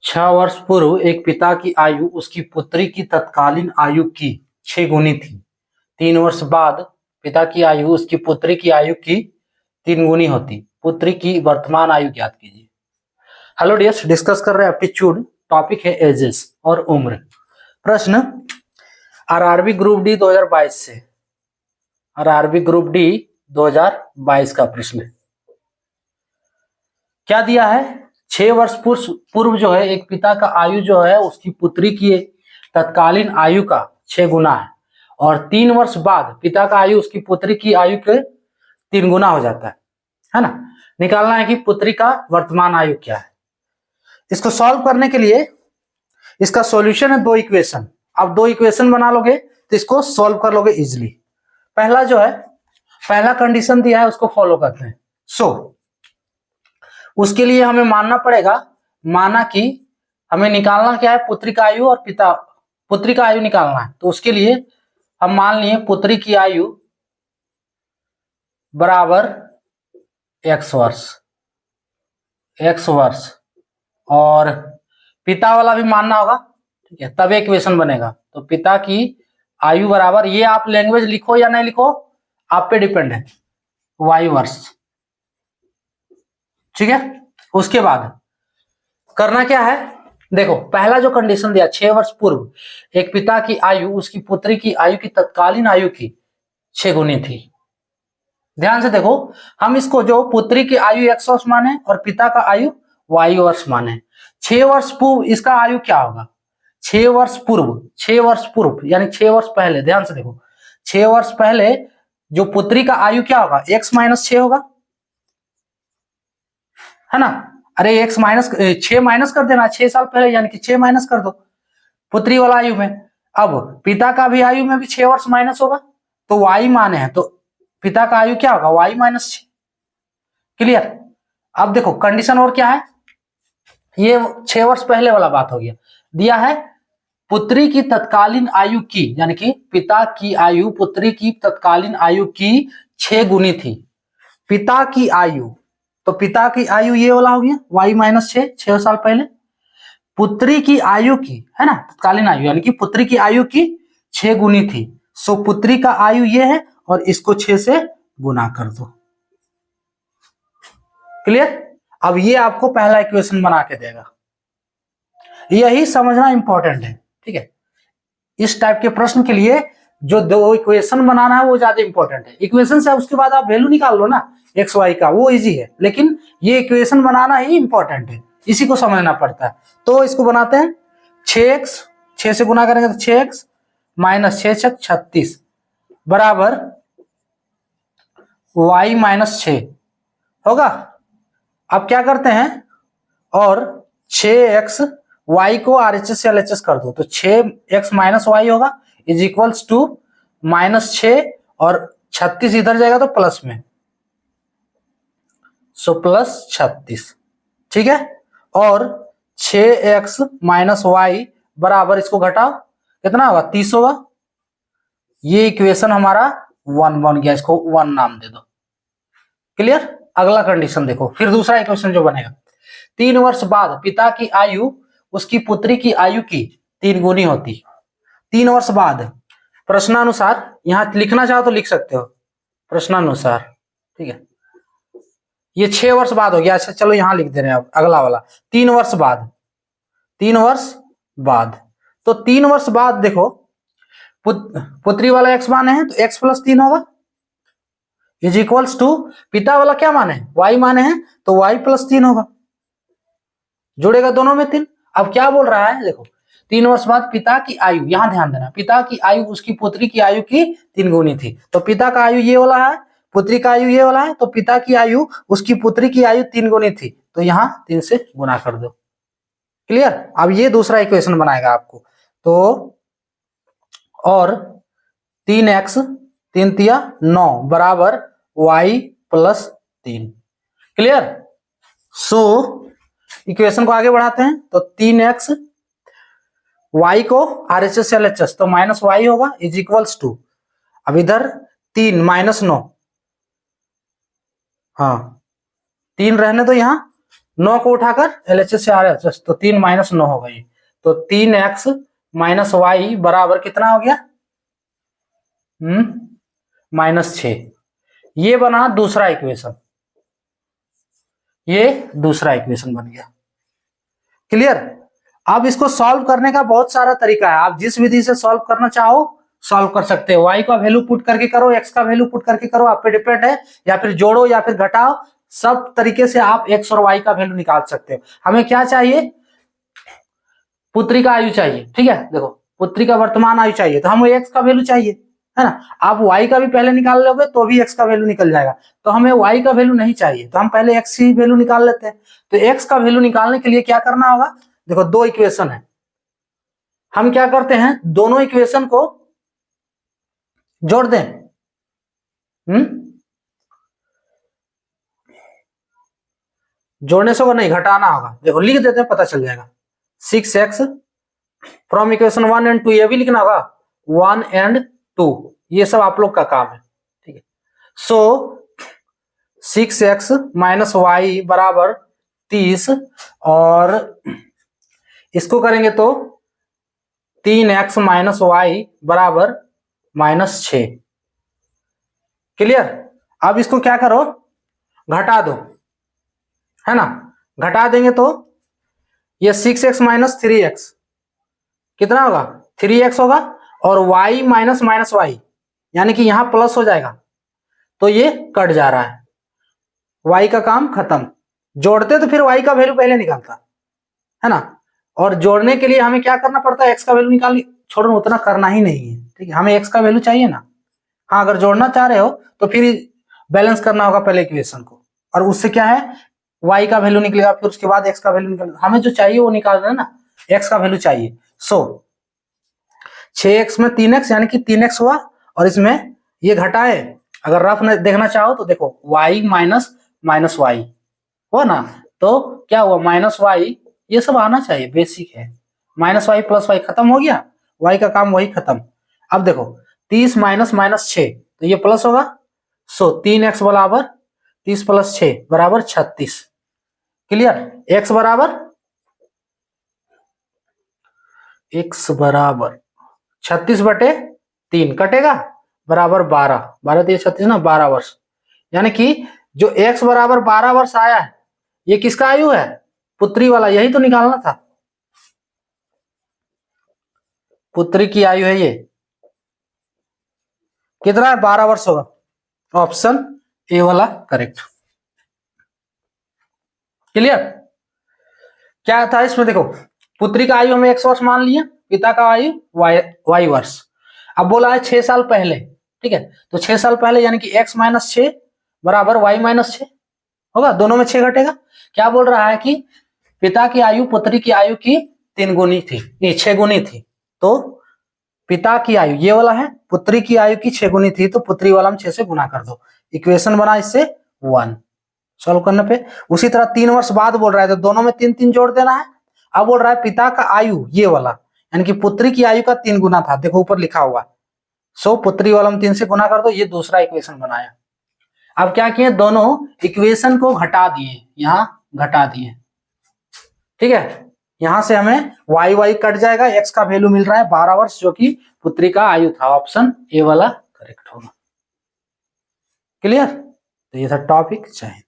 6 वर्ष पूर्व एक पिता की आयु उसकी पुत्री की तत्कालीन आयु की 6 गुनी थी। 3 वर्ष बाद पिता की आयु उसकी पुत्री की आयु की 3 गुनी होती। पुत्री की वर्तमान आयु ज्ञात कीजिए। हेलो डियर्स, डिस्कस कर रहे हैं एप्टीट्यूड। टॉपिक है एजेस और उम्र। प्रश्न आरआरबी ग्रुप डी 2022 से, आरआरबी ग्रुप डी 2022 का प्रश्न क्या दिया है? 6 वर्ष पूर्व जो है एक पिता का आयु जो है उसकी पुत्री की तत्कालीन आयु का 6 गुना है, और 3 वर्ष बाद पिता का आयु उसकी पुत्री की आयु के 3 गुना हो जाता है ना। निकालना है कि पुत्री का वर्तमान आयु क्या है। इसको सॉल्व करने के लिए इसका सॉल्यूशन है 2 इक्वेशन। अब 2 इक्वेशन बना लोगे तो इसको सॉल्व कर लोगे इजिली। पहला जो है, पहला कंडीशन दिया है उसको फॉलो करते हैं। उसके लिए हमें मानना पड़ेगा, माना कि हमें निकालना क्या है, पुत्री का आयु और पुत्री का आयु निकालना है। तो उसके लिए हम मान लिए पुत्री की आयु बराबर x वर्ष और पिता वाला भी मानना होगा, ठीक है, तब इक्वेशन बनेगा। तो पिता की आयु बराबर, ये आप लैंग्वेज लिखो या नहीं लिखो आप पे डिपेंड है, y वर्ष, ठीक है। उसके बाद करना क्या है, देखो पहला जो कंडीशन दिया 6 वर्ष पूर्व एक पिता की आयु उसकी पुत्री की आयु की तत्कालीन आयु की 6 गुनी थी। ध्यान से देखो, हम इसको जो पुत्री की आयु x वर्ष माने और पिता का आयु y वर्ष माने। 6 वर्ष पूर्व इसका आयु क्या होगा? 6 वर्ष पूर्व यानी 6 वर्ष पहले। ध्यान से देखो, 6 वर्ष पहले जो पुत्री का आयु क्या होगा? x माइनस 6 होगा, है ना। अरे x माइनस 6 माइनस कर देना, 6 साल पहले यानी कि 6 माइनस कर दो पुत्री वाला आयु में। अब पिता का भी आयु में भी 6 वर्ष माइनस होगा, तो y माने हैं, तो पिता का आयु क्या होगा? y minus 6। क्लियर। अब देखो कंडीशन और क्या है, ये 6 वर्ष पहले वाला बात हो गया। दिया है पुत्री की तत्कालीन आयु की, यानी कि पिता की आयु पुत्री की तत्कालीन आयु की 6 गुनी थी। पिता की आयु, तो पिता की आयु ये वाला हो गया y माइनस 6 साल पहले। पुत्री की आयु की, है ना, तत्कालीन आयु यानी कि पुत्री की आयु की 6 गुनी थी। सो पुत्री का आयु ये है और इसको 6 से गुना कर दो। क्लियर। अब ये आपको पहला इक्वेशन बना के देगा, यही समझना इंपॉर्टेंट है, ठीक है। इस टाइप के प्रश्न के लिए जो 2 इक्वेशन बनाना है वो ज्यादा इंपॉर्टेंट है। इक्वेशन से उसके बाद आप वैल्यू निकाल लो ना एक्स वाई का, वो इजी है, लेकिन ये इक्वेशन बनाना ही इंपॉर्टेंट है, इसी को समझना पड़ता है। तो इसको बनाते हैं 6x, 6 से गुना करेंगे तो 6x माइनस 6 36 बराबर y माइनस 6 होगा। अब क्या करते हैं, और 6x y को RHS से LHS कर दो, तो 6x माइनस वाई होगा इज इक्वल्स टू माइनस 6 और 36 इधर जाएगा तो प्लस में, सो प्लस 36, ठीक है। और 6x माइनस वाई बराबर, इसको घटाओ कितना होगा? 30 होगा। ये इक्वेशन हमारा 1 बन गया, इसको 1 नाम दे दो। क्लियर। अगला कंडीशन देखो, फिर दूसरा इक्वेशन जो बनेगा, 3 वर्ष बाद पिता की आयु उसकी पुत्री की आयु की 3 गुनी होती। 3 वर्ष बाद प्रश्नानुसार, यहां लिखना चाहो तो लिख सकते हो प्रश्नानुसार, ठीक है। ये 6 वर्ष बाद हो गया, अच्छा चलो यहां लिख दे रहे हैं। अब अगला वाला 3 वर्ष बाद, 3 वर्ष बाद, तो 3 वर्ष बाद देखो पुत्री वाला x माने हैं तो x प्लस 3 होगा इज इक्वल्स टू, पिता वाला क्या माने हैं? y माने हैं, तो y प्लस 3 होगा, जुड़ेगा दोनों में 3। अब क्या बोल रहा है देखो, 3 वर्ष बाद पिता की आयु, यहां ध्यान देना, पिता की आयु उसकी पुत्री की आयु की 3 गुनी थी। तो पिता का आयु ये वाला है, पुत्री का आयु ये वाला है, तो पिता की आयु उसकी पुत्री की आयु 3 गुनी थी, तो यहाँ 3 से गुना कर दो। क्लियर। अब ये दूसरा इक्वेशन बनाएगा आपको, तो और 3x 3 तिया 9 बराबर y plus 3। Clear. So equation को आगे बढ़ाते हैं, तो 3x y को RHS से LHS, तो माइनस y होगा इज इक्वल्स टू, अब इधर 3 माइनस 9, हाँ 3 रहने दो यहाँ, 9 को उठाकर LHS से RHS, तो 3 माइनस 9 होगा ये, तो 3x माइनस वाई बराबर कितना हो गया, -6। ये बना दूसरा इक्वेशन, ये दूसरा इक्वेशन बन गया। क्लियर। अब इसको सॉल्व करने का बहुत सारा तरीका है, आप जिस विधि से सॉल्व करना चाहो सॉल्व कर सकते हो। y का वैल्यू पुट करके करो, x का वैल्यू पुट करके करो, आप पे डिपेंड है, या फिर जोड़ो या फिर घटाओ, सब तरीके से आप x और y का वैल्यू निकाल सकते हो। हमें क्या चाहिए, पुत्री का आयु चाहिए, ठीक है। देखो पुत्री का वर्तमान आयु चाहिए, तो हमें x का वैल्यू चाहिए, है ना। आप y का भी पहले निकाल लोगे तो भी x का वैल्यू निकल जाएगा, तो हमें y का वैल्यू नहीं चाहिए, तो हम पहले x की वैल्यू निकाल लेते हैं। तो x का वैल्यू निकालने के लिए क्या करना होगा, देखो दो इक्वेशन है, हम क्या करते हैं, दोनों इक्वेशन को जोड़ दें। जोड़ने से वो नहीं, घटाना होगा। देखो लिख देते हैं, पता चल जाएगा। 6x फ्रॉम इक्वेशन 1 एंड 2, ये भी लिखना होगा 1 एंड 2, ये सब आप लोग का काम है, ठीक है। सो 6x माइनस वाई बराबर 30, और इसको करेंगे तो 3x माइनस वाई बराबर -6। क्लियर। अब इसको क्या करो, घटा दो, है ना। घटा देंगे तो ये 6x माइनस 3x कितना होगा, 3x होगा, और y माइनस माइनस वाई यानी कि यहां प्लस हो जाएगा, तो ये कट जा रहा है, y का काम खत्म। जोड़ते तो फिर y का वैल्यू पहले निकालता, है ना। और जोड़ने के लिए हमें क्या करना पड़ता है, x का वैल्यू निकालने, छोड़ो उतना करना ही नहीं है, ठीक है। हमें x का वैल्यू चाहिए ना। हाँ, अगर जोड़ना चाह रहे हो तो फिर बैलेंस करना होगा पहले इक्वेशन को, और उससे क्या है, y का वैल्यू निकलेगा, फिर उसके बाद x का वैल्यू निकलेगा। हमें जो चाहिए वो निकाल रहे हैं ना, x का वैल्यू चाहिए। सो 6x में 3x यानी कि 3x हुआ, और इसमें ये घटाए, अगर रफ देखना चाहो तो देखो y माइनस माइनस वाई हो ना, तो क्या हुआ, माइनस वाई, ये सब आना चाहिए, बेसिक है। माइनस वाई प्लस वाई खत्म हो गया, y का काम वही खत्म। अब देखो 30 माइनस माइनस 6, तो ये प्लस होगा। सो 3x बराबर 30 प्लस 6 बराबर 36। क्लियर। x बराबर 36/3 कटेगा, बराबर 12, 12 तो 36 ना, 12 वर्ष। यानी कि जो x बराबर 12 वर्ष आया है, ये किसका आयु है, पुत्री वाला, यही तो निकालना था। पुत्री की आयु है ये, कितना है, 12 वर्ष होगा। ऑप्शन ए वाला करेक्ट। क्लियर। क्या था इसमें, देखो पुत्री का आयु हमें 100 वर्ष मान लिया, पिता का आयु y वर्ष। अब बोला है 6 साल पहले, ठीक है, तो 6 साल पहले यानी कि x माइनस 6 बराबर y माइनस 6 होगा, दोनों में 6 घटेगा। क्या बोल रहा है कि पिता की आयु पुत्री की आयु की 3 गुनी थी, ये 6 गुनी थी, तो पिता की आयु ये वाला है, पुत्री की आयु की 6 गुनी थी, तो पुत्री वाला हम 6 से गुना कर दो, इक्वेशन बना इससे 1। सॉल्व करने पे उसी तरह 3 वर्ष बाद बोल रहा है, तो दोनों में 3 3 जोड़ देना है। अब बोल रहा है पिता का आयु ये वाला, यानी कि पुत्री की आयु का 3 गुना था, देखो ऊपर लिखा हुआ। सो पुत्री वाला हम 3 से गुना कर दो, ये दूसरा इक्वेशन बनाया। अब क्या किए, दोनों इक्वेशन को घटा दिए, यहां घटा दिए, ठीक है। यहां से हमें वाई वाई कट जाएगा, एक्स का वैल्यू मिल रहा है 12 वर्ष, जो कि पुत्री का आयु था। ऑप्शन ए वाला करेक्ट होगा। क्लियर। तो ये था टॉपिक। जय हिंद।